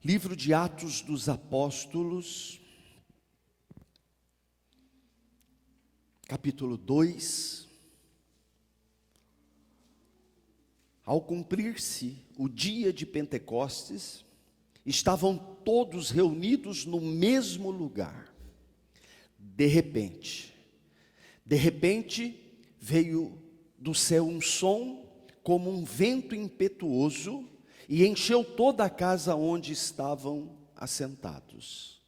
Livro de Atos dos Apóstolos, capítulo 2. Ao cumprir-se o dia de Pentecostes, estavam todos reunidos no mesmo lugar. De repente, veio do céu um som como um vento impetuoso e encheu toda a casa onde estavam assentados.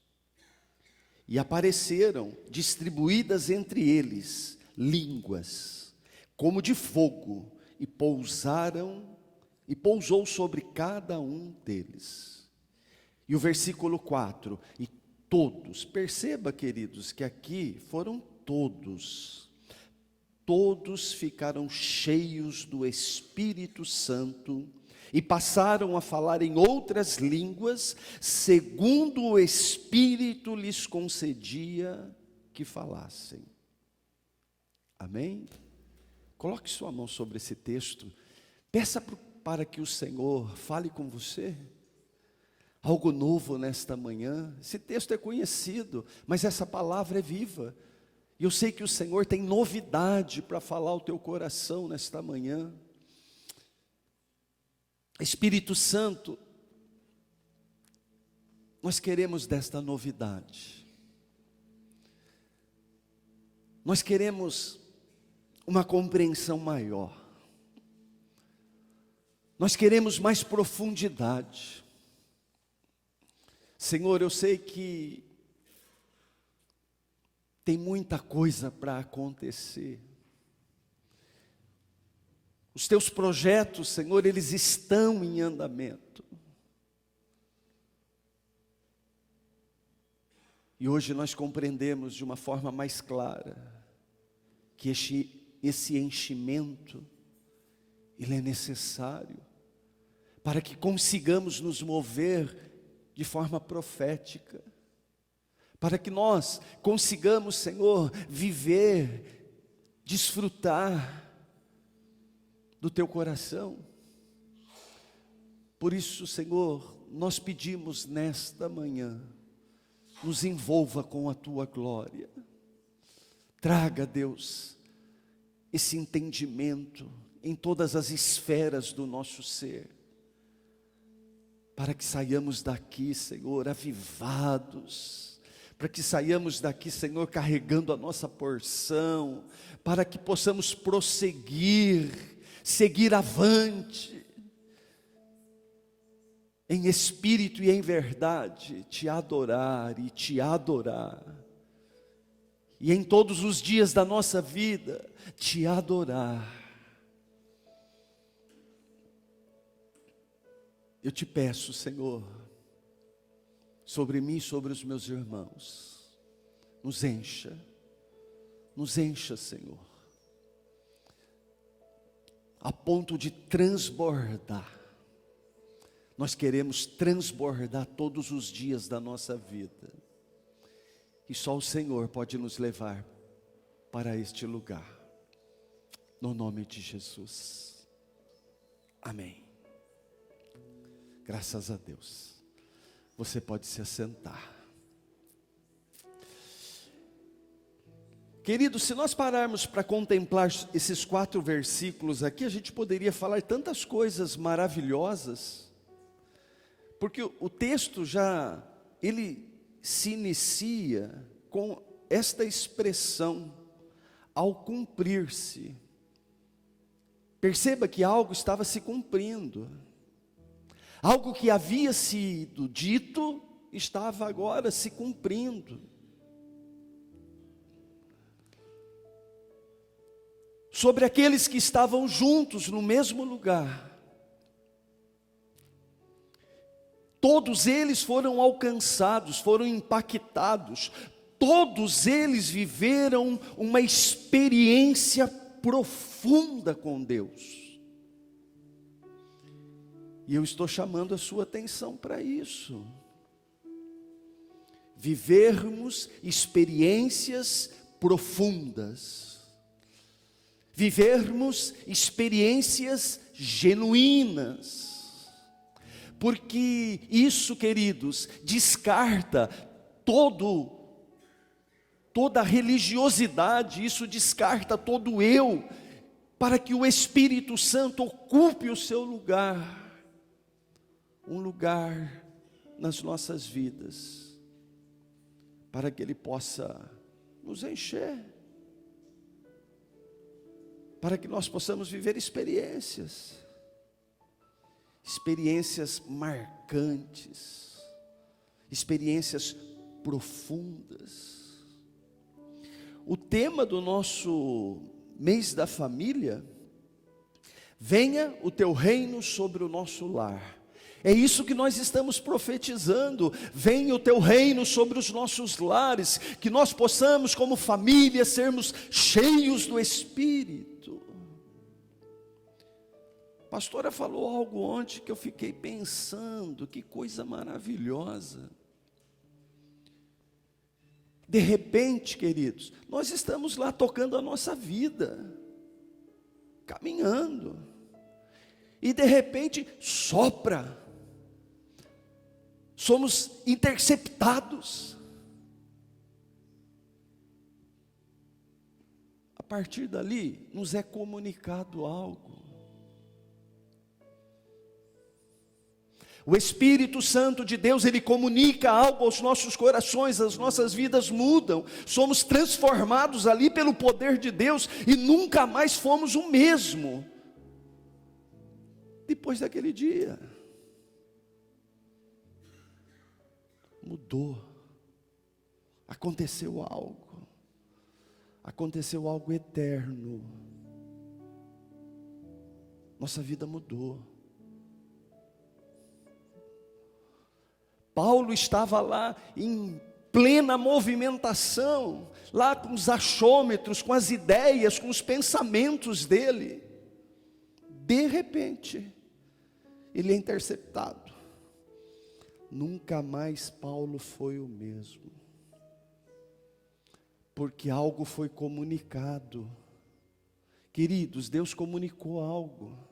E apareceram, distribuídas entre eles, línguas, como de fogo, e pousou sobre cada um deles. E o versículo 4, e todos, perceba, queridos, que aqui foram todos ficaram cheios do Espírito Santo, e passaram a falar em outras línguas, segundo o Espírito lhes concedia que falassem. Amém? Coloque sua mão sobre esse texto, peça para que o Senhor fale com você, algo novo nesta manhã. Esse texto é conhecido, mas essa palavra é viva, e eu sei que o Senhor tem novidade para falar ao teu coração nesta manhã. Espírito Santo, nós queremos desta novidade, nós queremos uma compreensão maior, nós queremos mais profundidade. Senhor, eu sei que tem muita coisa para acontecer. Os teus projetos, Senhor, eles estão em andamento. E hoje nós compreendemos de uma forma mais clara que esse enchimento, ele é necessário para que consigamos nos mover de forma profética, para que nós consigamos, Senhor, viver, desfrutar do teu coração. Por isso, Senhor, nós pedimos nesta manhã, nos envolva com a tua glória. Traga, Deus, esse entendimento em todas as esferas do nosso ser, para que saiamos daqui, Senhor, avivados, para que saiamos daqui, Senhor, carregando a nossa porção, para que possamos prosseguir, seguir avante, em espírito e em verdade, te adorar e te adorar, e em todos os dias da nossa vida, te adorar. Eu te peço, Senhor, sobre mim e sobre os meus irmãos, nos encha, Senhor, a ponto de transbordar. Nós queremos transbordar todos os dias da nossa vida, e só o Senhor pode nos levar para este lugar, no nome de Jesus, amém. Graças a Deus. Você pode se assentar. Querido, se nós pararmos para contemplar esses 4 versículos aqui, a gente poderia falar tantas coisas maravilhosas, porque o texto ele se inicia com esta expressão, ao cumprir-se. Perceba que algo estava se cumprindo. Algo que havia sido dito, estava agora se cumprindo. Sobre aqueles que estavam juntos no mesmo lugar, todos eles foram alcançados, foram impactados, todos eles viveram uma experiência profunda com Deus. E eu estou chamando a sua atenção para isso. Vivermos experiências profundas. Vivermos experiências genuínas. porque isso, queridos, descarta toda a religiosidade, isso descarta todo eu, para que o Espírito Santo ocupe o seu lugar, um lugar nas nossas vidas, para que Ele possa nos encher, para que nós possamos viver experiências marcantes, experiências profundas. O tema do nosso mês da família: venha o teu reino sobre o nosso lar. É isso que nós estamos profetizando. Venha o teu reino sobre os nossos lares, que nós possamos como família sermos cheios do Espírito. A pastora falou algo ontem que eu fiquei pensando, que coisa maravilhosa. De repente, queridos, nós estamos lá tocando a nossa vida, caminhando, e de repente sopra, somos interceptados. A partir dali, nos é comunicado algo. O Espírito Santo de Deus, Ele comunica algo aos nossos corações, as nossas vidas mudam, somos transformados ali pelo poder de Deus, e nunca mais fomos o mesmo, depois daquele dia. Mudou, aconteceu algo eterno, nossa vida mudou. Paulo estava lá em plena movimentação, lá com os achômetros, com as ideias, com os pensamentos dele. De repente, ele é interceptado. Nunca mais Paulo foi o mesmo, porque algo foi comunicado. Queridos, Deus comunicou algo.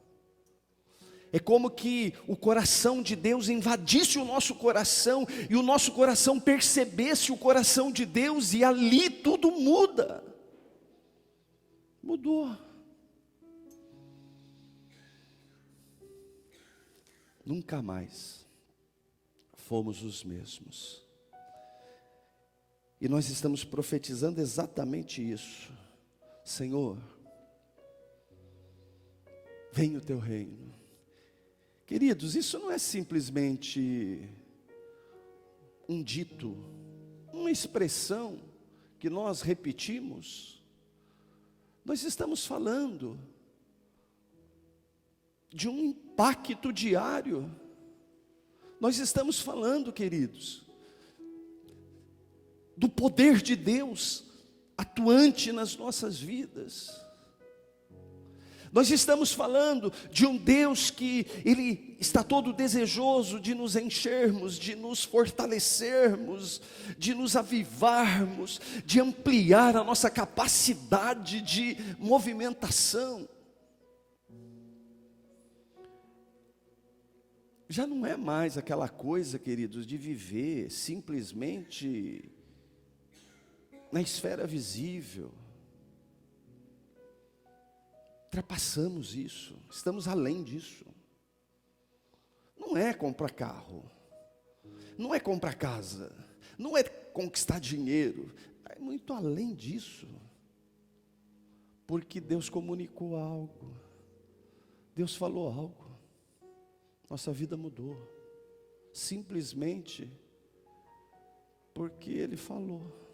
É como que o coração de Deus invadisse o nosso coração, e o nosso coração percebesse o coração de Deus, e ali tudo muda. Mudou. Nunca mais fomos os mesmos. E nós estamos profetizando exatamente isso. Senhor, venha o teu reino. Queridos, isso não é simplesmente um dito, uma expressão que nós repetimos. Nós estamos falando de um impacto diário. Nós estamos falando, queridos, do poder de Deus atuante nas nossas vidas. Nós estamos falando de um Deus que Ele está todo desejoso de nos enchermos, de nos fortalecermos, de nos avivarmos, de ampliar a nossa capacidade de movimentação. Já não é mais aquela coisa, queridos, de viver simplesmente na esfera visível. Ultrapassamos isso, estamos além disso. Não é comprar carro, não é comprar casa, não é conquistar dinheiro, é muito além disso. Porque Deus comunicou algo, Deus falou algo, nossa vida mudou, simplesmente porque Ele falou.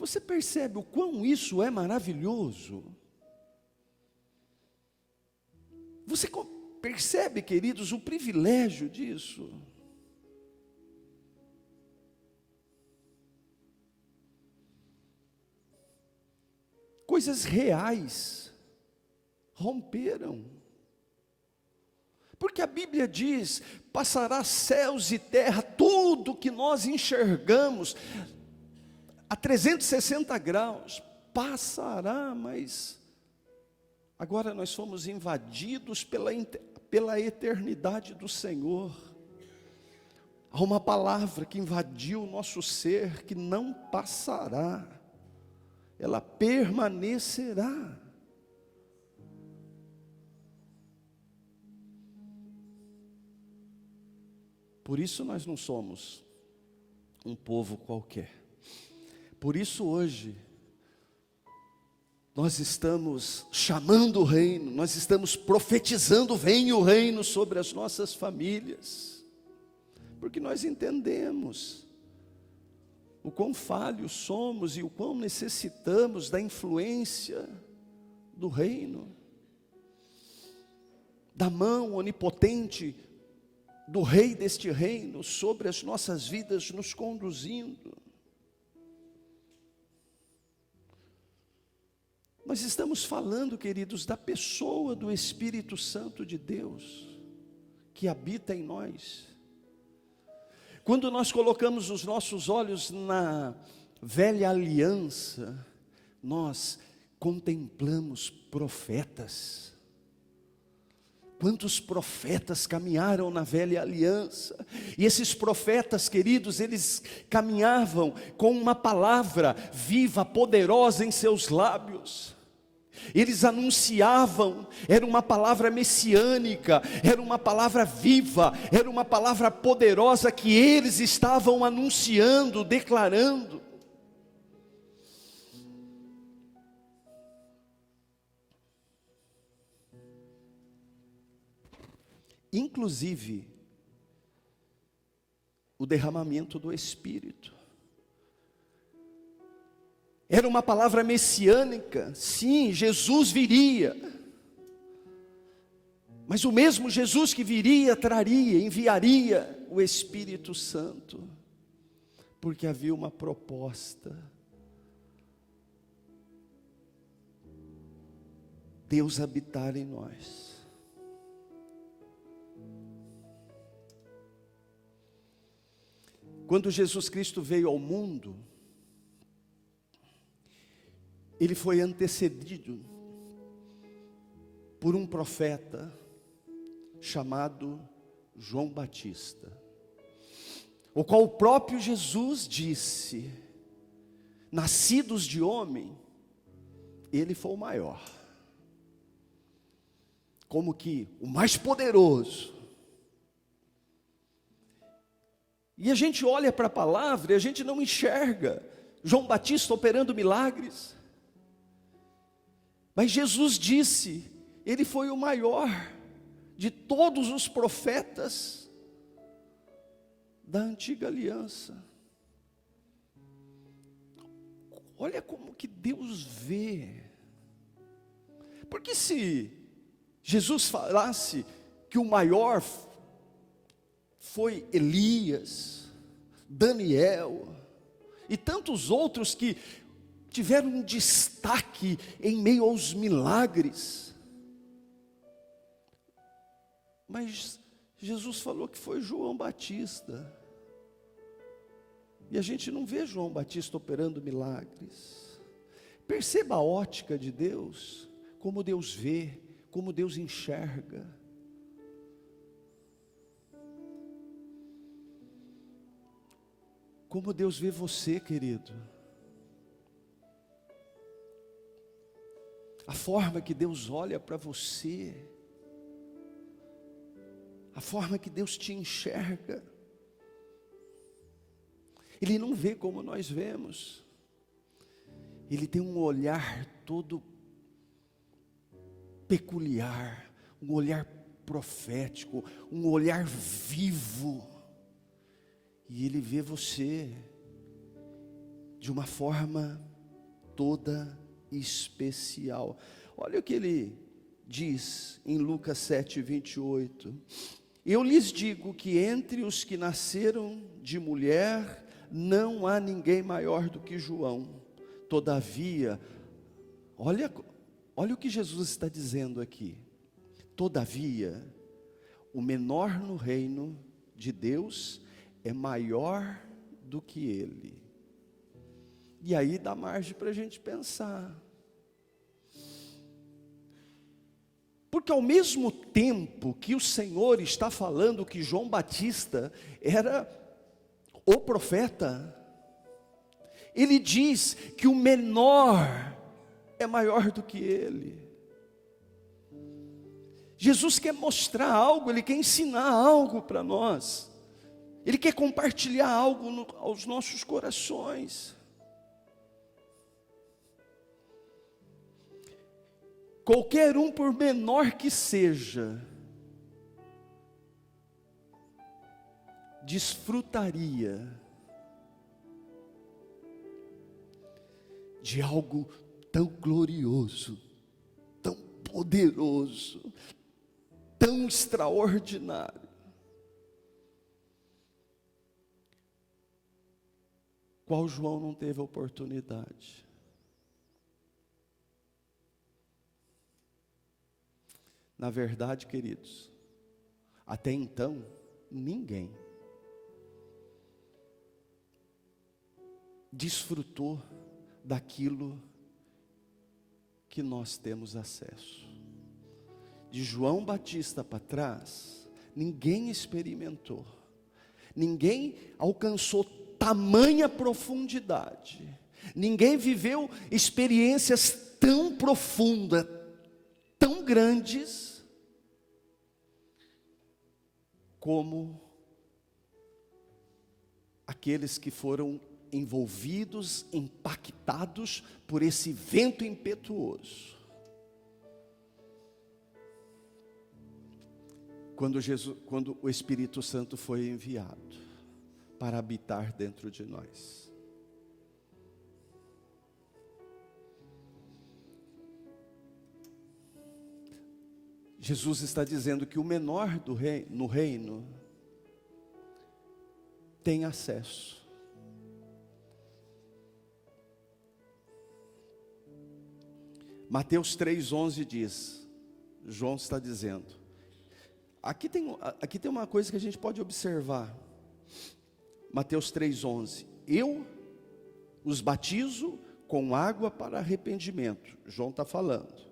Você percebe o quão isso é maravilhoso? Você percebe, queridos, o privilégio disso? Coisas reais romperam. Porque a Bíblia diz: passará céus e terra, tudo que nós enxergamos a 360 graus, passará, mas Agora nós fomos invadidos pela eternidade do Senhor. Há uma palavra que invadiu o nosso ser, que não passará, ela permanecerá. Por isso nós não somos um povo qualquer. Por isso hoje, nós estamos chamando o reino, nós estamos profetizando, venha o reino sobre as nossas famílias, porque nós entendemos o quão falhos somos e o quão necessitamos da influência do reino, da mão onipotente do rei deste reino sobre as nossas vidas, nos conduzindo. Nós estamos falando, queridos, da pessoa do Espírito Santo de Deus, que habita em nós. Quando nós colocamos os nossos olhos na velha aliança, nós contemplamos profetas. Quantos profetas caminharam na velha aliança, e esses profetas, queridos, eles caminhavam com uma palavra viva, poderosa em seus lábios. Eles anunciavam, era uma palavra messiânica, era uma palavra viva, era uma palavra poderosa que eles estavam anunciando, declarando. Inclusive, o derramamento do Espírito. Era uma palavra messiânica, sim, Jesus viria. Mas o mesmo Jesus que viria, traria, enviaria o Espírito Santo. Porque havia uma proposta. Deus habitar em nós. Quando Jesus Cristo veio ao mundo, Ele foi antecedido por um profeta chamado João Batista, o qual o próprio Jesus disse: nascidos de homem, ele foi o maior, como que o mais poderoso. E a gente olha para a palavra e a gente não enxerga João Batista operando milagres. Mas Jesus disse, ele foi o maior de todos os profetas da antiga aliança. Olha como que Deus vê. Porque se Jesus falasse que o maior foi Elias, Daniel e tantos outros que tiveram um destaque em meio aos milagres, mas Jesus falou que foi João Batista, e a gente não vê João Batista operando milagres. Perceba a ótica de Deus, como Deus vê, como Deus enxerga. Como Deus vê você, querido. A forma que Deus olha para você, a forma que Deus te enxerga. Ele não vê como nós vemos. Ele tem um olhar todo peculiar, um olhar profético, um olhar vivo. E Ele vê você de uma forma toda especial. Olha o que Ele diz em Lucas 7:28. Eu lhes digo que entre os que nasceram de mulher, não há ninguém maior do que João. Todavia, olha o que Jesus está dizendo aqui. Todavia, o menor no reino de Deus é maior do que ele. E aí dá margem para a gente pensar. Porque ao mesmo tempo que o Senhor está falando que João Batista era o profeta, ele diz que o menor é maior do que ele. Jesus quer mostrar algo, Ele quer ensinar algo para nós. Ele quer compartilhar algo aos nossos corações. Qualquer um, por menor que seja, desfrutaria de algo tão glorioso, tão poderoso, tão extraordinário. Qual João não teve oportunidade? Na verdade, queridos, até então, ninguém desfrutou daquilo que nós temos acesso. De João Batista para trás, ninguém experimentou, ninguém alcançou tamanha profundidade, ninguém viveu experiências tão profundas, tão grandes, como aqueles que foram envolvidos, impactados por esse vento impetuoso. Quando o Espírito Santo foi enviado para habitar dentro de nós. Jesus está dizendo que o menor no reino tem acesso. Mateus 3,11 diz, João está dizendo, aqui tem uma coisa que a gente pode observar. Mateus 3,11, eu os batizo com água para arrependimento. João está falando.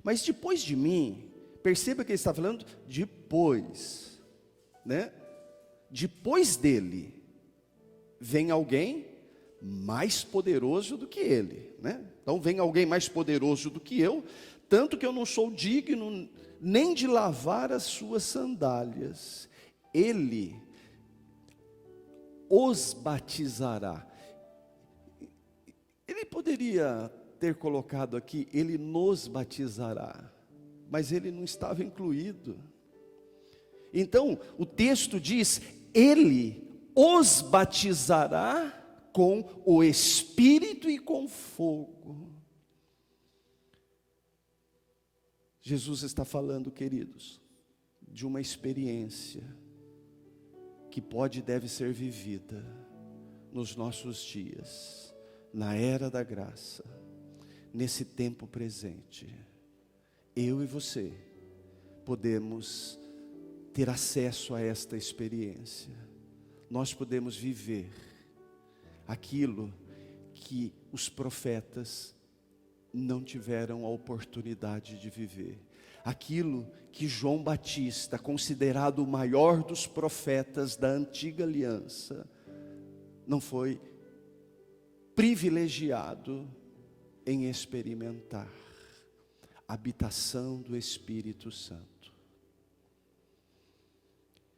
Mas depois de mim, perceba que ele está falando depois, né? Depois dele, vem alguém mais poderoso do que ele, né? Então vem alguém mais poderoso do que eu, tanto que eu não sou digno nem de lavar as suas sandálias. Ele os batizará. Ele poderia ter colocado aqui, ele nos batizará, mas ele não estava incluído. Então, o texto diz, ele os batizará com o Espírito e com fogo. Jesus está falando, queridos, de uma experiência que pode e deve ser vivida nos nossos dias, na era da graça, nesse tempo presente. Eu e você podemos ter acesso a esta experiência. Nós podemos viver aquilo que os profetas não tiveram a oportunidade de viver. Aquilo que João Batista, considerado o maior dos profetas da antiga aliança, não foi privilegiado em experimentar. A habitação do Espírito Santo.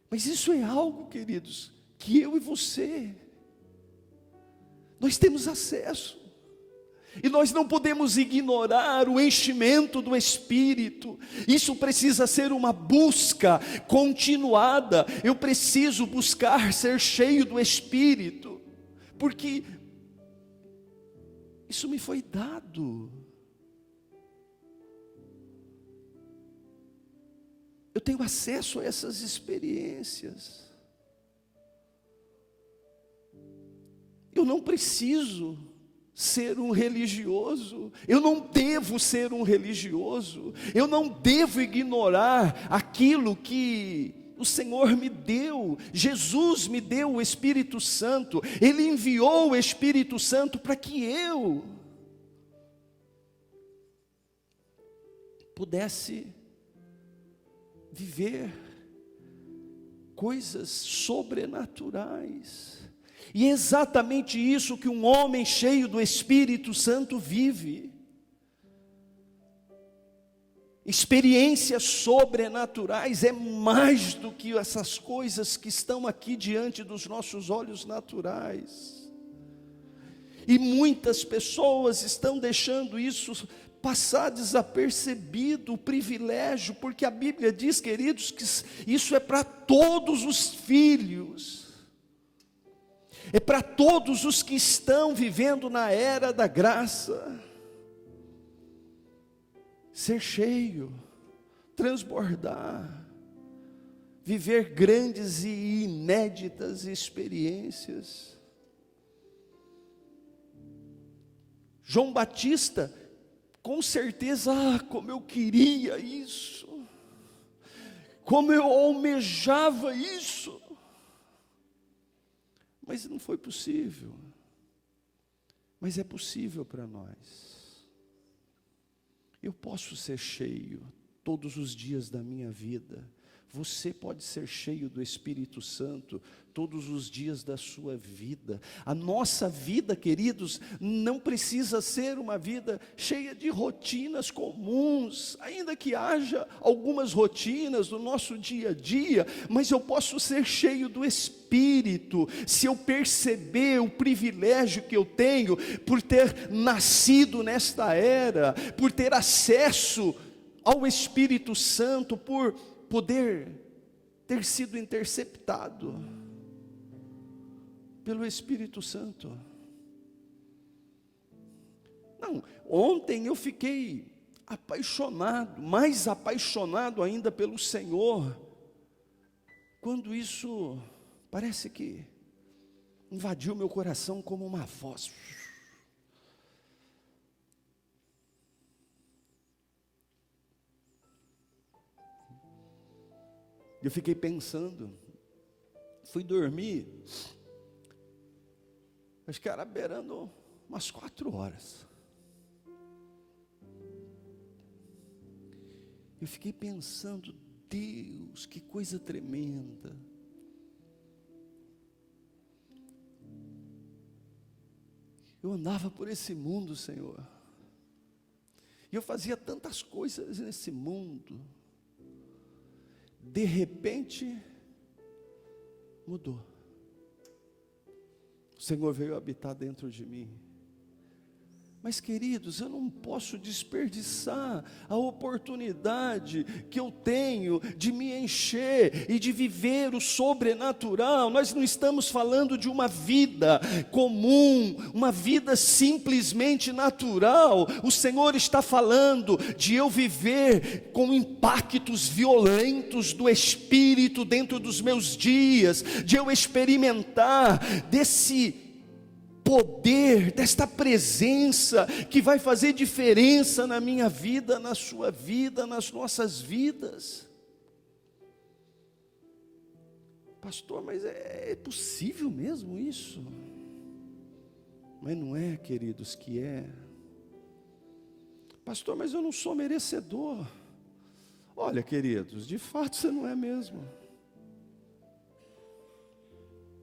Mas isso é algo, queridos, que eu e você, nós temos acesso. E nós não podemos ignorar o enchimento do Espírito. Isso precisa ser uma busca continuada. Eu preciso buscar ser cheio do Espírito, porque isso me foi dado. Eu tenho acesso a essas experiências. Eu não preciso ser um religioso, eu não devo ser um religioso, eu não devo ignorar aquilo que o Senhor me deu. Jesus me deu o Espírito Santo, Ele enviou o Espírito Santo para que eu pudesse viver coisas sobrenaturais. E é exatamente isso que um homem cheio do Espírito Santo vive. Experiências sobrenaturais é mais do que essas coisas que estão aqui diante dos nossos olhos naturais. E muitas pessoas estão deixando isso passar desapercebido, o privilégio, porque a Bíblia diz, queridos, que isso é para todos os filhos. É para todos os que estão vivendo na era da graça. Ser cheio, transbordar, viver grandes e inéditas experiências. João Batista, com certeza, como eu queria isso, como eu almejava isso, mas não foi possível. Mas é possível para nós. Eu posso ser cheio todos os dias da minha vida. Você pode ser cheio do Espírito Santo todos os dias da sua vida. A nossa vida, queridos, não precisa ser uma vida cheia de rotinas comuns, ainda que haja algumas rotinas no nosso dia a dia, mas eu posso ser cheio do Espírito, se eu perceber o privilégio que eu tenho por ter nascido nesta era, por ter acesso ao Espírito Santo, por poder ter sido interceptado pelo Espírito Santo. Não, ontem eu fiquei apaixonado, mais apaixonado ainda pelo Senhor, quando isso parece que invadiu meu coração como uma voz. Eu fiquei pensando, fui dormir, acho que era beirando umas 4 horas. Eu fiquei pensando, Deus, que coisa tremenda. Eu andava por esse mundo, Senhor, e eu fazia tantas coisas nesse mundo. De repente, mudou. O Senhor veio habitar dentro de mim. Mas, queridos, eu não posso desperdiçar a oportunidade que eu tenho de me encher e de viver o sobrenatural. Nós não estamos falando de uma vida comum, uma vida simplesmente natural. O Senhor está falando de eu viver com impactos violentos do Espírito dentro dos meus dias, de eu experimentar desse poder, desta presença que vai fazer diferença na minha vida, na sua vida, nas nossas vidas. Pastor, mas é possível mesmo isso? Mas não é, queridos, que é. Pastor, mas eu não sou merecedor. Olha, queridos, de fato você não é mesmo.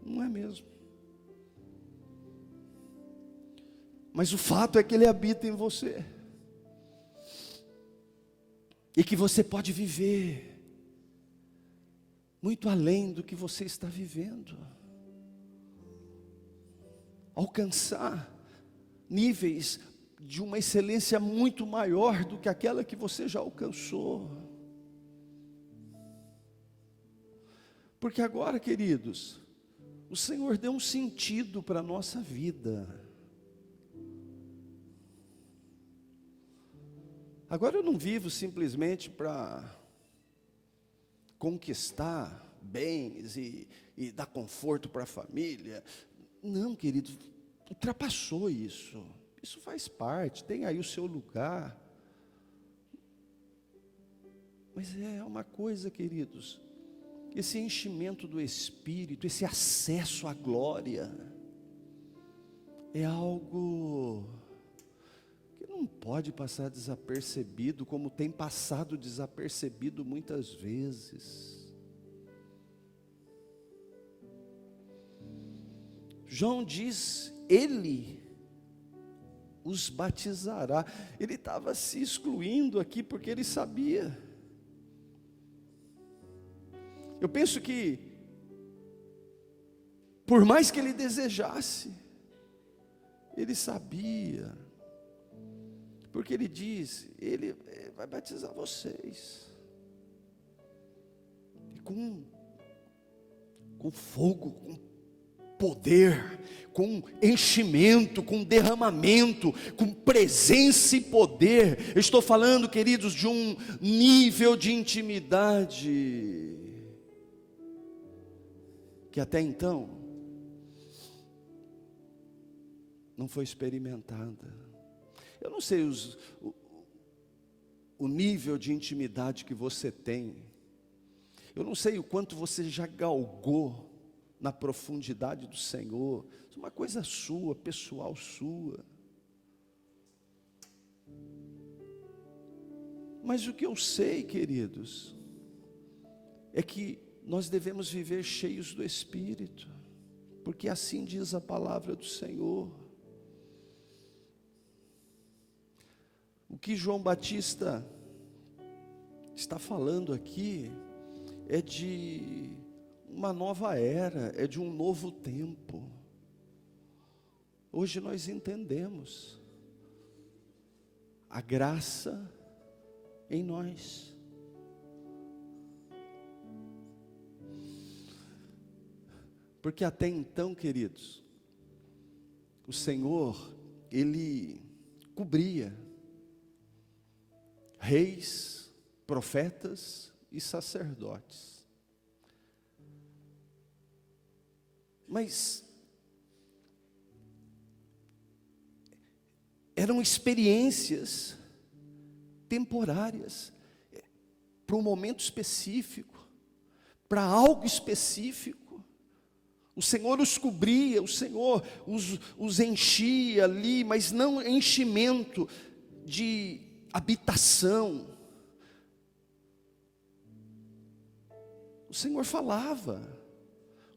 Não é mesmo. Mas o fato é que Ele habita em você. E que você pode viver muito além do que você está vivendo. Alcançar níveis de uma excelência muito maior do que aquela que você já alcançou. Porque agora, queridos, o Senhor deu um sentido para a nossa vida. Agora eu não vivo simplesmente para conquistar bens e dar conforto para a família. Não, querido, ultrapassou isso. Isso faz parte, tem aí o seu lugar. Mas é uma coisa, queridos, esse enchimento do Espírito, esse acesso à glória, é algo que não pode passar desapercebido, como tem passado desapercebido muitas vezes. João diz, ele os batizará. Ele estava se excluindo aqui porque ele sabia. Eu penso que, por mais que ele desejasse, ele sabia, porque ele diz, ele vai batizar vocês, e com fogo, com poder, com enchimento, com derramamento, com presença e poder. Eu estou falando, queridos, de um nível de intimidade que até então não foi experimentada. Eu não sei o nível de intimidade que você tem. Eu não sei o quanto você já galgou na profundidade do Senhor. Isso é uma coisa sua, pessoal sua. Mas o que eu sei, queridos, é que nós devemos viver cheios do Espírito, porque assim diz a palavra do Senhor. O que João Batista está falando aqui é de uma nova era, é de um novo tempo. Hoje nós entendemos a graça em nós. Porque até então, queridos, o Senhor, Ele cobria reis, profetas e sacerdotes. Mas eram experiências temporárias, para um momento específico, para algo específico. O Senhor os cobria, o Senhor os enchia ali, mas não enchimento de habitação. O Senhor falava,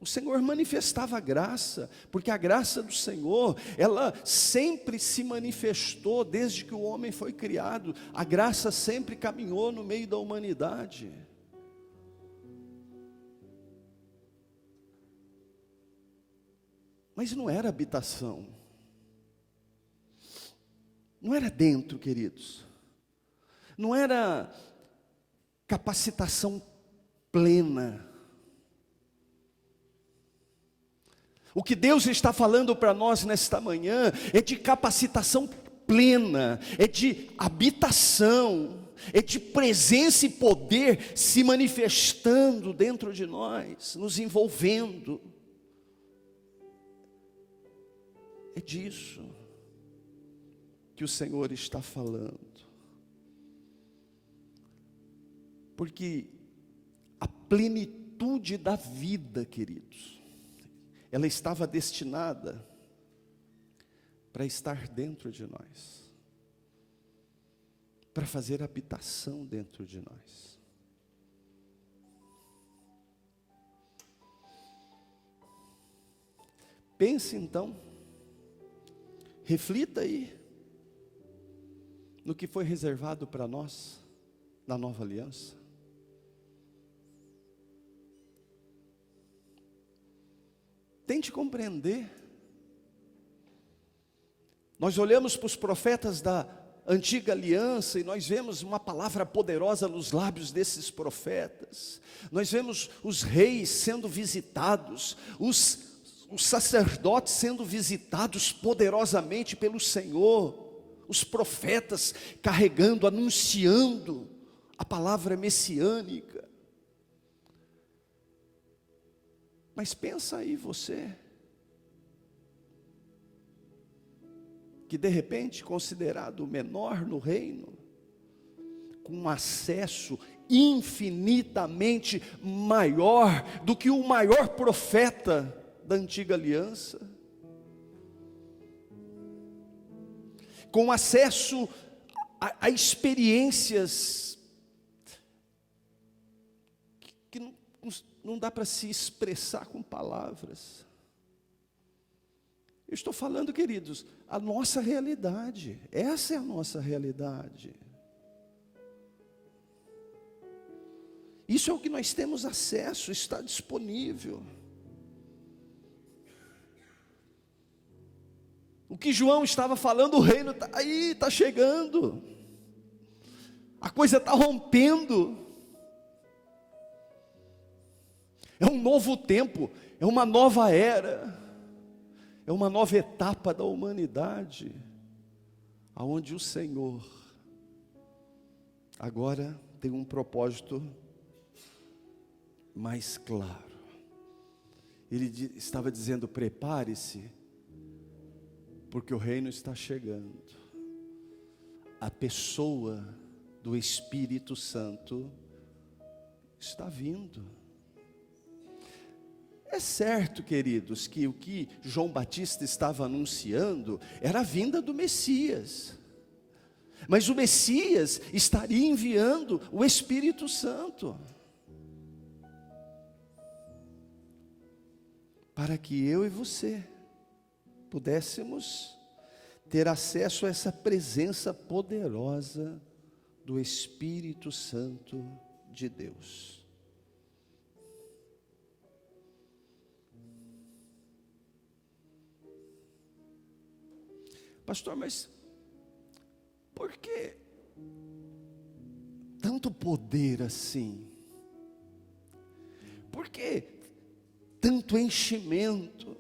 o Senhor manifestava a graça, porque a graça do Senhor, ela sempre se manifestou desde que o homem foi criado. A graça sempre caminhou no meio da humanidade. Mas não era habitação, não era dentro, queridos, não era capacitação plena. O que Deus está falando para nós nesta manhã é de capacitação plena, é de habitação, é de presença e poder se manifestando dentro de nós, nos envolvendo. É disso que o Senhor está falando. Porque a plenitude da vida, queridos, ela estava destinada para estar dentro de nós, para fazer habitação dentro de nós. Pense então, reflita aí no que foi reservado para nós na nova aliança. Tente compreender. Nós olhamos para os profetas da antiga aliança e nós vemos uma palavra poderosa nos lábios desses profetas. Nós vemos os reis sendo visitados, os sacerdotes sendo visitados poderosamente pelo Senhor, os profetas carregando, anunciando a palavra messiânica. Mas pensa aí você, que de repente considerado o menor no reino, com um acesso infinitamente maior do que o maior profeta da antiga aliança. com acesso a experiências que não dá para se expressar com palavras. Eu estou falando, queridos, a nossa realidade, essa é a nossa realidade. Isso é o que nós temos acesso, está disponível. O que João estava falando, o reino está aí, está chegando. A coisa está rompendo. É um novo tempo, é uma nova era, é uma nova etapa da humanidade, aonde o Senhor agora tem um propósito mais claro. Ele estava dizendo: prepare-se, porque o reino está chegando. A pessoa do Espírito Santo está vindo. É certo, queridos, que o que João Batista estava anunciando era a vinda do Messias. Mas o Messias estaria enviando o Espírito Santo, para que eu e você pudéssemos ter acesso a essa presença poderosa do Espírito Santo de Deus. Pastor, mas por que tanto poder assim? Por que tanto enchimento?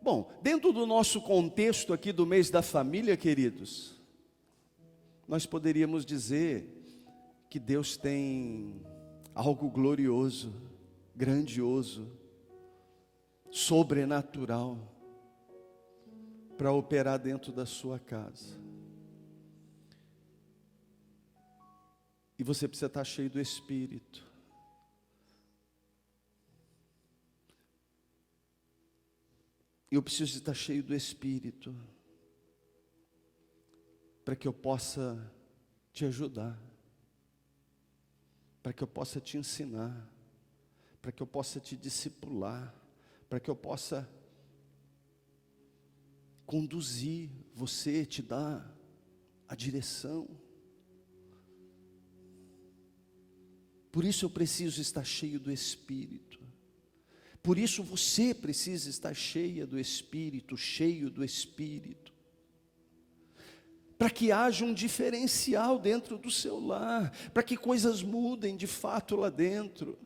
Bom, dentro do nosso contexto aqui do mês da família, queridos, nós poderíamos dizer que Deus tem algo glorioso, grandioso, sobrenatural para operar dentro da sua casa. E você precisa estar cheio do Espírito. Eu preciso estar cheio do Espírito, para que eu possa te ajudar, para que eu possa te ensinar, para que eu possa te discipular, para que eu possa conduzir você, te dar a direção. Por isso eu preciso estar cheio do Espírito. Por isso você precisa estar cheia do Espírito, cheio do Espírito, para que haja um diferencial dentro do seu lar, para que coisas mudem de fato lá dentro.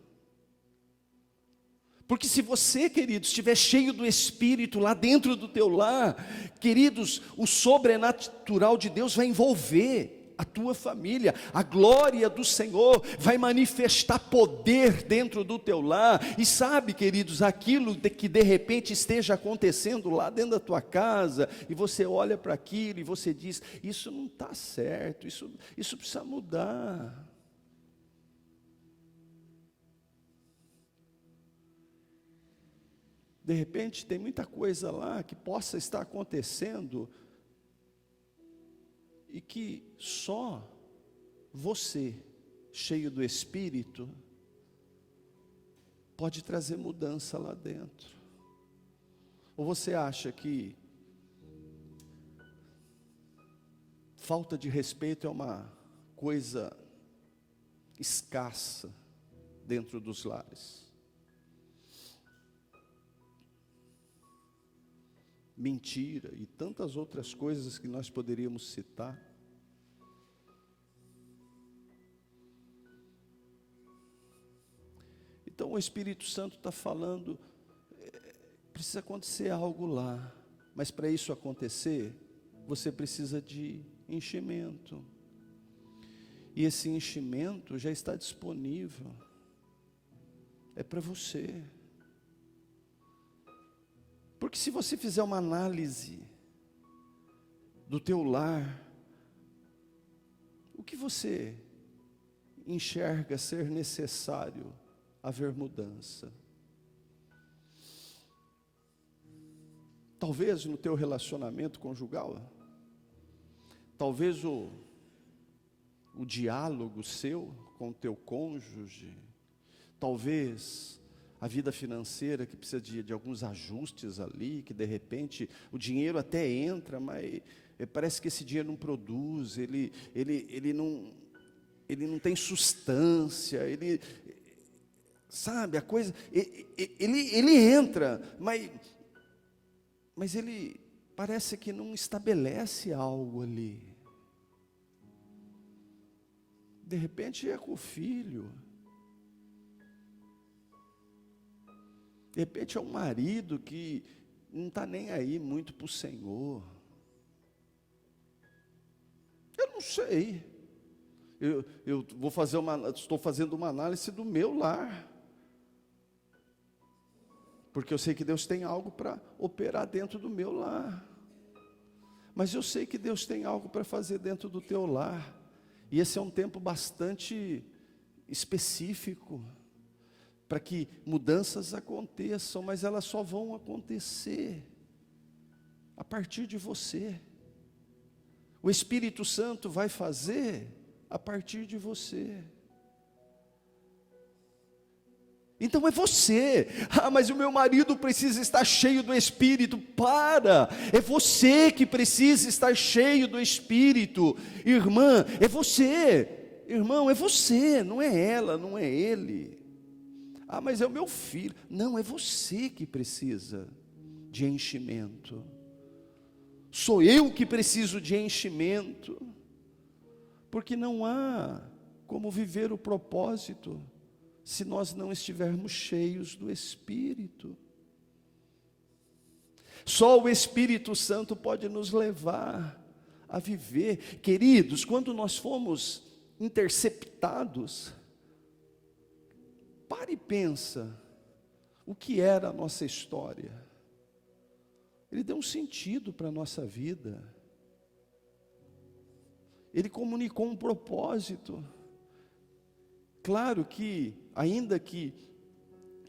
Porque se você, queridos, estiver cheio do Espírito lá dentro do teu lar, queridos, o sobrenatural de Deus vai envolver a tua família, a glória do Senhor vai manifestar poder dentro do teu lar. E sabe, queridos, aquilo que de repente esteja acontecendo lá dentro da tua casa, e você olha para aquilo e você diz: isso não está certo, isso precisa mudar. De repente tem muita coisa lá que possa estar acontecendo e que só você, cheio do Espírito, pode trazer mudança lá dentro. Ou você acha que falta de respeito é uma coisa escassa dentro dos lares? Mentira e tantas outras coisas que nós poderíamos citar. Então o Espírito Santo está falando, precisa acontecer algo lá, mas para isso acontecer, você precisa de enchimento, e esse enchimento já está disponível, é para você. Porque se você fizer uma análise do teu lar, o que você enxerga ser necessário haver mudança? Talvez no teu relacionamento conjugal, talvez o diálogo seu com o teu cônjuge, talvez a vida financeira que precisa de alguns ajustes ali, que de repente o dinheiro até entra, mas parece que esse dinheiro não produz, ele não tem substância, sabe, a coisa, ele entra, mas ele parece que não estabelece algo ali. De repente é com o filho, de repente é um marido que não está nem aí muito para o Senhor. Eu não sei. Estou fazendo uma análise do meu lar. Porque eu sei que Deus tem algo para operar dentro do meu lar. Mas eu sei que Deus tem algo para fazer dentro do teu lar. E esse é um tempo bastante específico para que mudanças aconteçam, mas elas só vão acontecer a partir de você. O Espírito Santo vai fazer a partir de você. Então é você. Mas o meu marido precisa estar cheio do Espírito. É você que precisa estar cheio do Espírito. Irmã, é você. Irmão, é você, não é ela, não é ele. Mas é o meu filho. Não, é você que precisa de enchimento. Sou eu que preciso de enchimento. Porque não há como viver o propósito se nós não estivermos cheios do Espírito. Só o Espírito Santo pode nos levar a viver. Queridos, quando nós fomos interceptados, para e pensa, o que era a nossa história? Ele deu um sentido para a nossa vida. Ele comunicou um propósito. Claro que, ainda que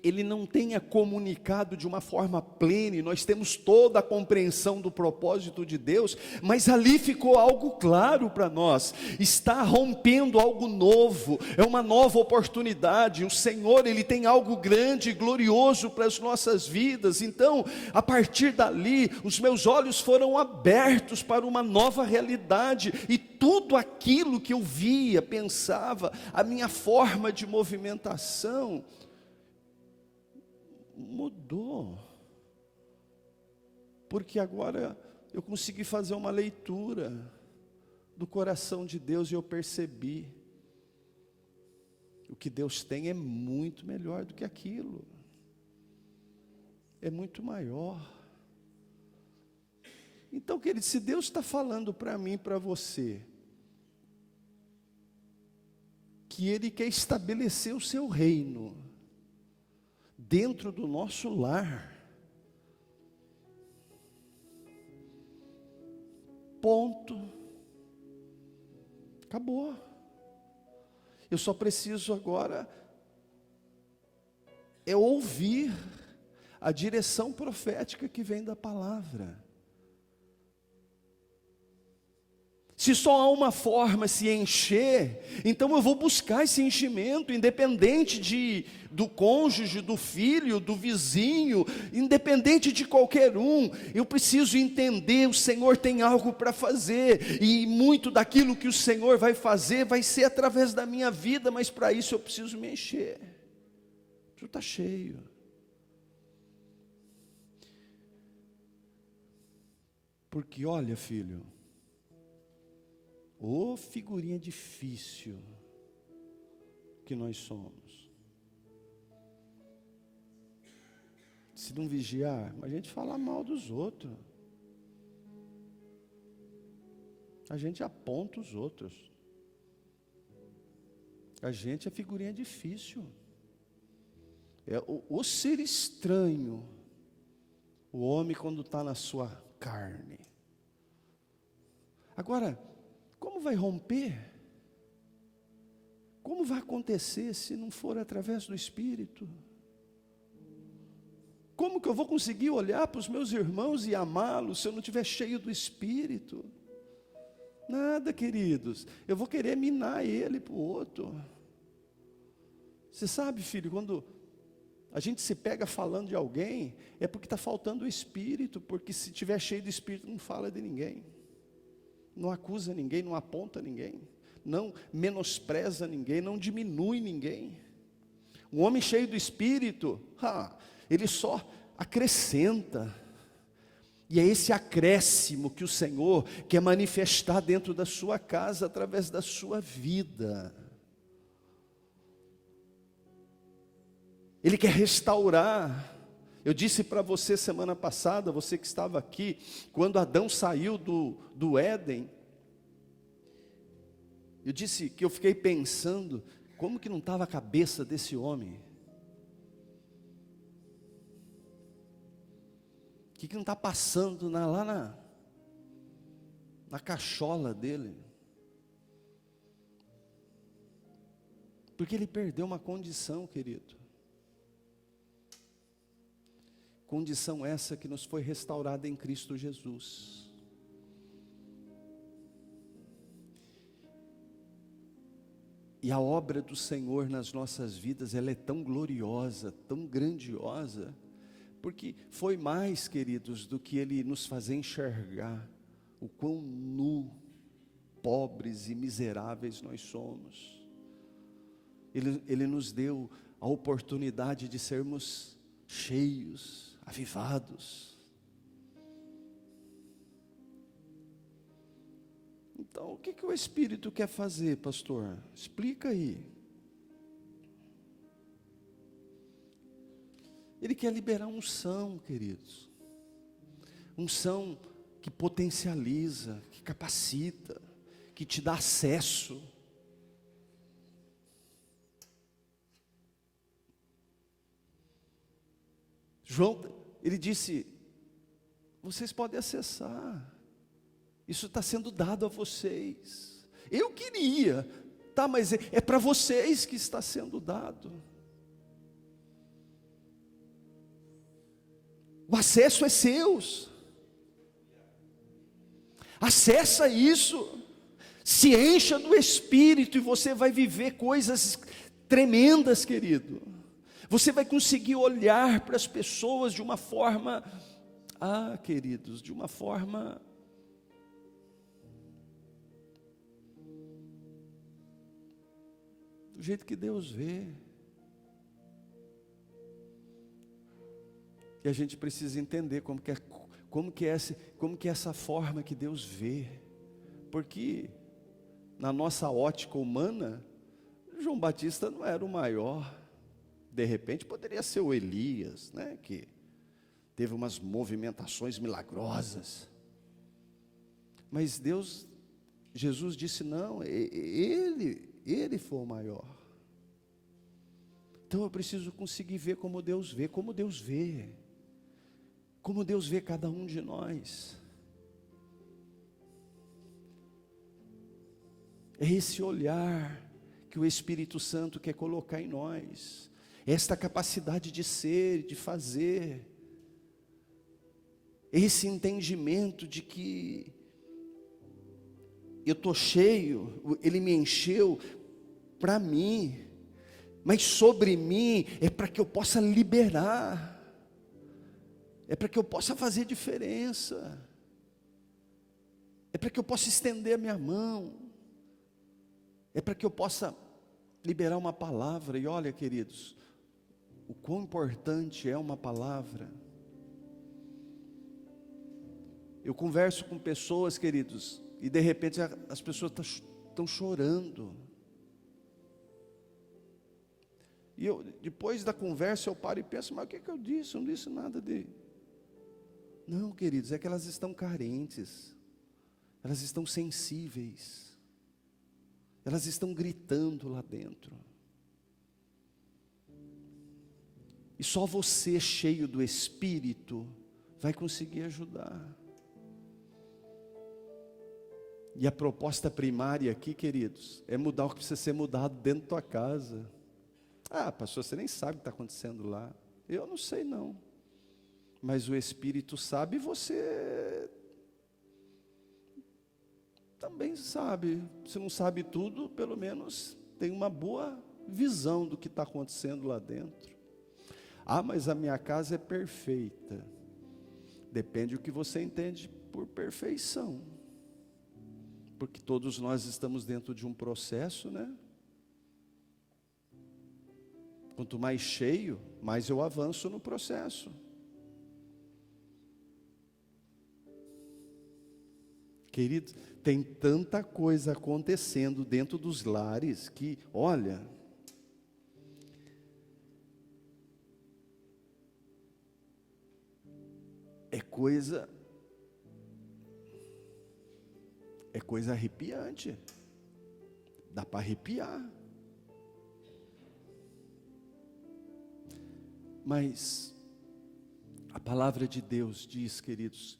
ele não tenha comunicado de uma forma plena, nós temos toda a compreensão do propósito de Deus, mas ali ficou algo claro para nós, está rompendo algo novo, é uma nova oportunidade, o Senhor, Ele tem algo grande e glorioso para as nossas vidas. Então, a partir dali, os meus olhos foram abertos para uma nova realidade, e tudo aquilo que eu via, pensava, a minha forma de movimentação, mudou, porque agora eu consegui fazer uma leitura do coração de Deus e eu percebi, o que Deus tem é muito melhor do que aquilo, é muito maior. Então, querido, se Deus está falando para mim e para você, que Ele quer estabelecer o seu reino, dentro do nosso lar, ponto, acabou. Eu só preciso agora ouvir a direção profética que vem da palavra. Se só há uma forma se encher, então eu vou buscar esse enchimento, independente do cônjuge, do filho, do vizinho, independente de qualquer um. Eu preciso entender, o Senhor tem algo para fazer, e muito daquilo que o Senhor vai fazer, vai ser através da minha vida, mas para isso eu preciso me encher, preciso estar cheio. Porque olha, filho, ô figurinha difícil que nós somos. Se não vigiar, a gente fala mal dos outros. A gente aponta os outros. A gente é figurinha difícil. É o ser estranho. O homem quando está na sua carne. Agora, como vai romper? Como vai acontecer se não for através do Espírito? Como que eu vou conseguir olhar para os meus irmãos e amá-los se eu não estiver cheio do Espírito? Nada, queridos. Eu vou querer minar ele para o outro. Você sabe, filho, quando a gente se pega falando de alguém, é porque está faltando o Espírito, porque se estiver cheio do Espírito, não fala de ninguém, não acusa ninguém, não aponta ninguém, não menospreza ninguém, não diminui ninguém. Um homem cheio do Espírito, ele só acrescenta. E é esse acréscimo que o Senhor quer manifestar dentro da sua casa, através da sua vida. Ele quer restaurar. Eu disse para você semana passada, você que estava aqui, quando Adão saiu do Éden, eu disse que eu fiquei pensando, como que não estava a cabeça desse homem? O que não está passando lá na cachola dele? Porque ele perdeu uma condição, querido. Condição essa que nos foi restaurada em Cristo Jesus. E a obra do Senhor nas nossas vidas, ela é tão gloriosa, tão grandiosa, porque foi mais, queridos, do que Ele nos fazer enxergar o quão nu, pobres e miseráveis nós somos. Ele nos deu a oportunidade de sermos cheios, avivados. Então, o que o Espírito quer fazer, pastor? Explica aí. Ele quer liberar unção, queridos. Unção que potencializa, que capacita, que te dá acesso. João, ele disse, vocês podem acessar. Isso está sendo dado a vocês. Eu queria, tá, mas é para vocês que está sendo dado. O acesso é seus. Acessa isso. Se encha do Espírito e você vai viver coisas tremendas, querido. Você vai conseguir olhar para as pessoas de uma forma, queridos, de uma forma do jeito que Deus vê. E a gente precisa entender como que é essa forma que Deus vê. Porque na nossa ótica humana, João Batista não era o maior. De repente poderia ser o Elias, né, que teve umas movimentações milagrosas. Mas Jesus disse não, ele foi o maior. Então eu preciso conseguir ver como Deus vê, como Deus vê cada um de nós. É esse olhar que o Espírito Santo quer colocar em nós, esta capacidade de ser, de fazer, esse entendimento de que eu estou cheio, Ele me encheu para mim, mas sobre mim é para que eu possa liberar, é para que eu possa fazer diferença, é para que eu possa estender a minha mão, é para que eu possa liberar uma palavra. E olha, queridos, o quão importante é uma palavra. Eu converso com pessoas, queridos, e de repente as pessoas estão chorando. E depois da conversa eu paro e penso, mas o que eu disse? Eu não disse nada de... Não, queridos, é que elas estão carentes, elas estão sensíveis, elas estão gritando lá dentro. E só você, cheio do Espírito, vai conseguir ajudar. E a proposta primária aqui, queridos, é mudar o que precisa ser mudado dentro da tua casa. Pastor, você nem sabe o que está acontecendo lá. Eu não sei não. Mas o Espírito sabe, e você também sabe. Se não sabe tudo, pelo menos tem uma boa visão do que está acontecendo lá dentro. Ah, mas a minha casa é perfeita. Depende do que você entende por perfeição. Porque todos nós estamos dentro de um processo, né? Quanto mais cheio, mais eu avanço no processo. Queridos, tem tanta coisa acontecendo dentro dos lares que, olha, é coisa arrepiante. Dá para arrepiar. Mas a palavra de Deus diz, queridos,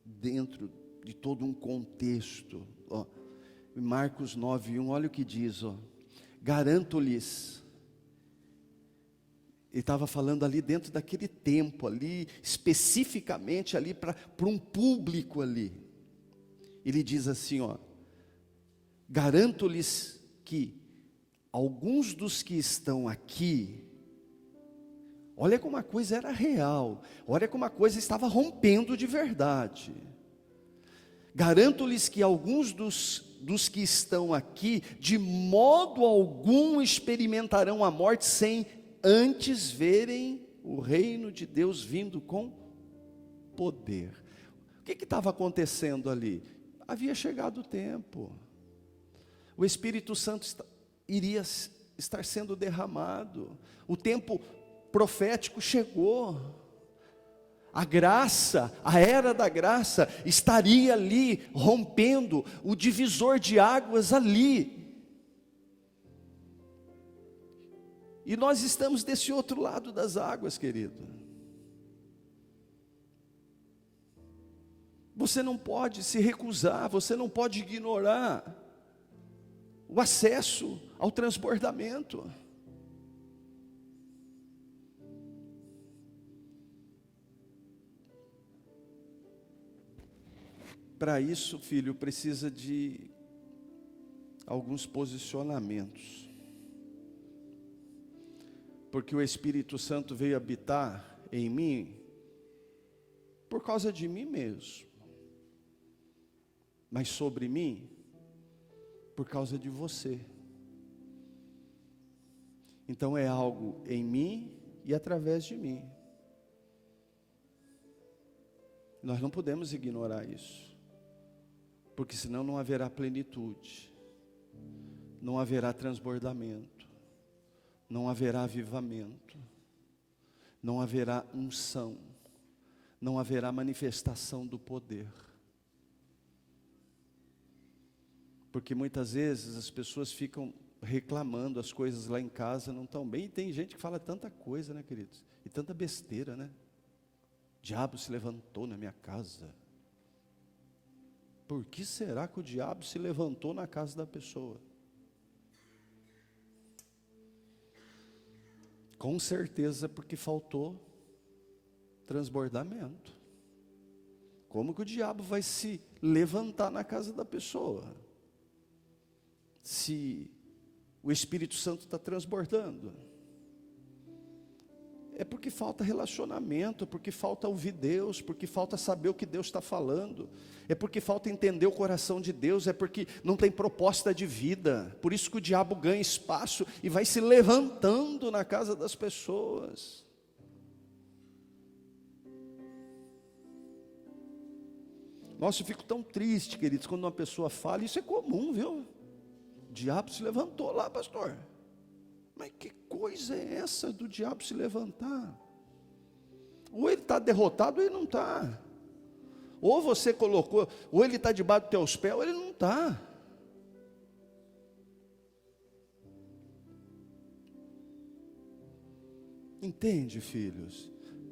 dentro de todo um contexto, ó, em Marcos 9:1, olha o que diz, ó, garanto-lhes. Ele estava falando ali dentro daquele tempo ali, especificamente ali para um público ali. Ele diz assim, ó, garanto-lhes que alguns dos que estão aqui, olha como a coisa era real, olha como a coisa estava rompendo de verdade. Garanto-lhes que alguns dos que estão aqui, de modo algum experimentarão a morte sem antes verem o reino de Deus vindo com poder. O que estava acontecendo ali? Havia chegado o tempo. O Espírito Santo iria estar sendo derramado. O tempo profético chegou. A graça, a era da graça estaria ali rompendo o divisor de águas ali. E nós estamos desse outro lado das águas, querido. Você não pode se recusar, você não pode ignorar o acesso ao transbordamento. Para isso, filho, precisa de alguns posicionamentos. Porque o Espírito Santo veio habitar em mim por causa de mim mesmo. Mas sobre mim, por causa de você. Então é algo em mim e através de mim. Nós não podemos ignorar isso, porque senão não haverá plenitude, não haverá transbordamento, não haverá avivamento, não haverá unção, não haverá manifestação do poder. Porque muitas vezes as pessoas ficam reclamando, as coisas lá em casa não estão bem. E tem gente que fala tanta coisa, né, queridos? E tanta besteira, né? O diabo se levantou na minha casa. Por que será que o diabo se levantou na casa da pessoa? Com certeza porque faltou transbordamento. Como que o diabo vai se levantar na casa da pessoa? Se o Espírito Santo está transbordando, é porque falta relacionamento, porque falta ouvir Deus, porque falta saber o que Deus está falando, é porque falta entender o coração de Deus, é porque não tem proposta de vida. Por isso que o diabo ganha espaço e vai se levantando na casa das pessoas. Nossa, eu fico tão triste, queridos, quando uma pessoa fala, isso é comum, viu? O diabo se levantou lá, pastor. Mas que coisa é essa do diabo se levantar? Ou ele está derrotado ou ele não está. Ou você colocou, ou ele está debaixo dos teus pés ou ele não está. Entende, filhos?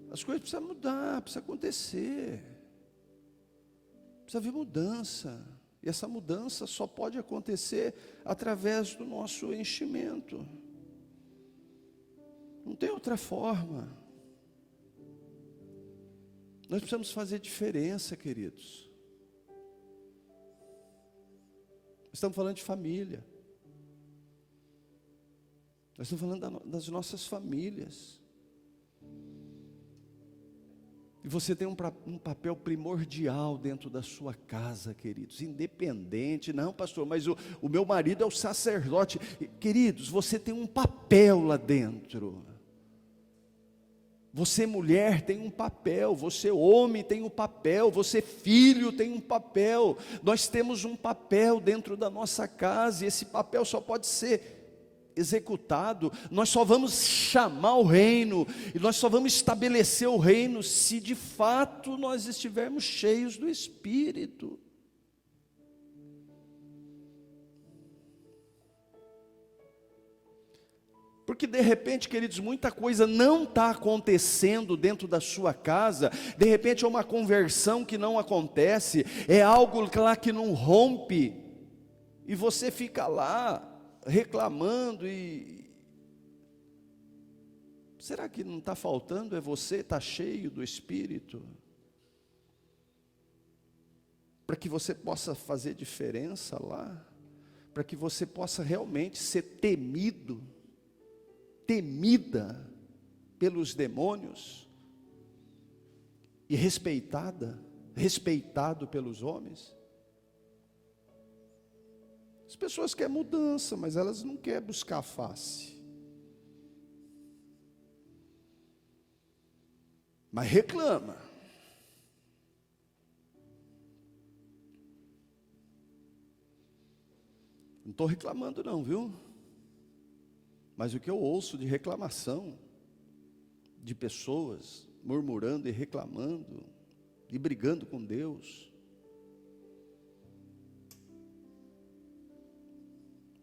As coisas precisam mudar, precisa acontecer. Precisa haver mudança. E essa mudança só pode acontecer através do nosso enchimento. Não tem outra forma. Nós precisamos fazer diferença, queridos. Estamos falando de família. Nós estamos falando das nossas famílias. E você tem um papel primordial dentro da sua casa, queridos. Independente, não, pastor, mas o meu marido é o sacerdote. Queridos, você tem um papel lá dentro. Você mulher tem um papel, você homem tem um papel, você filho tem um papel. Nós temos um papel dentro da nossa casa, e esse papel só pode ser executado, nós só vamos chamar o reino, e nós só vamos estabelecer o reino, se de fato nós estivermos cheios do Espírito. Porque de repente, queridos, muita coisa não está acontecendo dentro da sua casa. De repente é uma conversão que não acontece, é algo lá que não rompe, e você fica lá reclamando. E será que não está faltando? É você estar cheio do Espírito, para que você possa fazer diferença lá, para que você possa realmente ser temida pelos demônios, e respeitado pelos homens. As pessoas querem mudança, mas elas não querem buscar a face. Mas reclama. Não estou reclamando não, viu? Mas o que eu ouço de reclamação, de pessoas murmurando e reclamando, e brigando com Deus.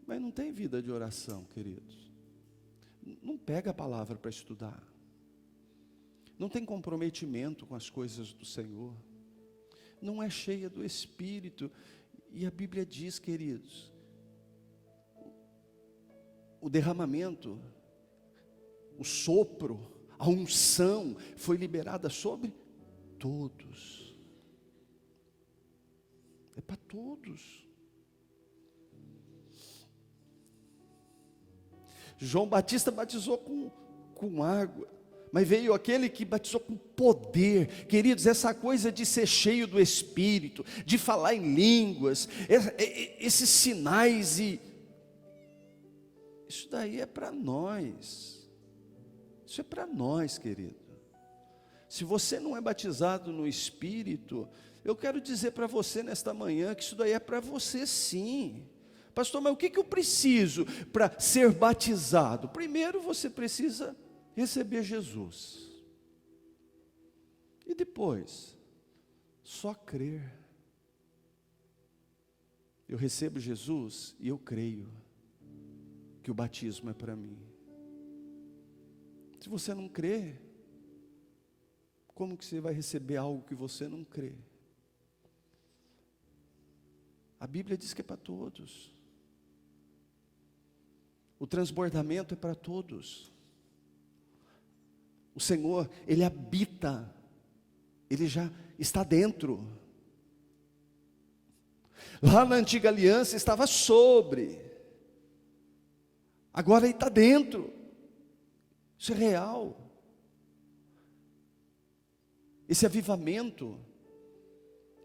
Mas não tem vida de oração, queridos. Não pega a palavra para estudar. Não tem comprometimento com as coisas do Senhor. Não é cheia do Espírito. E a Bíblia diz, queridos, o derramamento, o sopro, a unção foi liberada sobre todos. É para todos. João Batista batizou com água, mas veio aquele que batizou com poder. Queridos, essa coisa de ser cheio do Espírito, de falar em línguas, esses sinais, isso daí é para nós. Isso é para nós, querido. Se você não é batizado no Espírito, eu quero dizer para você nesta manhã que isso daí é para você sim. Pastor, mas o que eu preciso para ser batizado? Primeiro você precisa receber Jesus. E depois, só crer. Eu recebo Jesus e eu creio que o batismo é para mim. Se você não crê, como que você vai receber algo que você não crê? A Bíblia diz que é para todos. O transbordamento é para todos. O Senhor, Ele habita, Ele já está dentro. Lá na antiga aliança estava sobre, agora Ele está dentro. Isso é real. Esse avivamento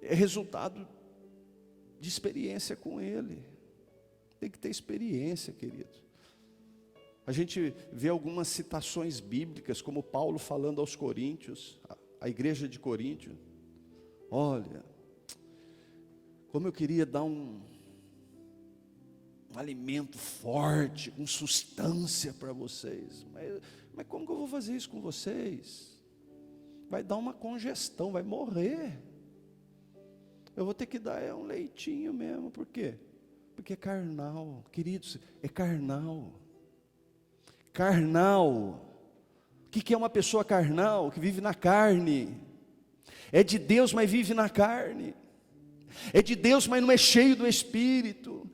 é resultado de experiência com Ele. Tem que ter experiência, querido. A gente vê algumas citações bíblicas, como Paulo falando aos Coríntios, a igreja de Coríntio. Olha, como eu queria dar um alimento forte, com substância para vocês. Mas como que eu vou fazer isso com vocês? Vai dar uma congestão, vai morrer. Eu vou ter que dar um leitinho mesmo. Por quê? Porque é carnal, queridos, é carnal. Carnal. O que é uma pessoa carnal? Que vive na carne. É de Deus, mas vive na carne. É de Deus, mas não é cheio do Espírito.